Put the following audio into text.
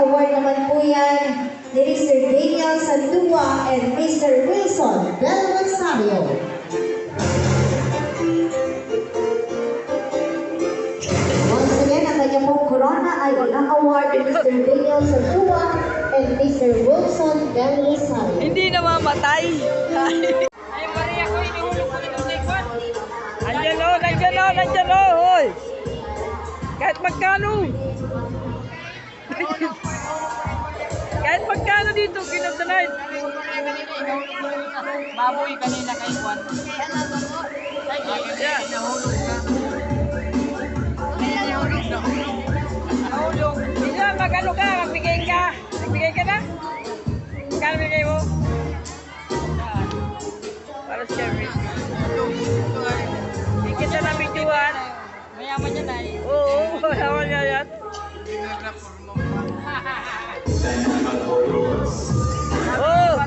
award naman po yan ni Mr. Daniel Sandua and Mr. Wilson Del Rosario. Once again, ang kanyang pong corona ay i-award ni Mr. Daniel Sandua and Mr. Wilson Del Rosario. Hindi namamatay. Ay, Maria ko, inihulog ko ng likod. Nandiyan o, hoy. Kahit magkano. Kahit magkano dito, kinagdanayin. Baboy kanina kay Juan. Ay, nahulog ka. Nahulog. Hindi na, magano ka, magbigay ka. Magbigay ka na? Magkano bigay mo? Para sa service. Hindi kita na bituan. Mayaman yan ay. Oo, mayaman niya yan. Oh!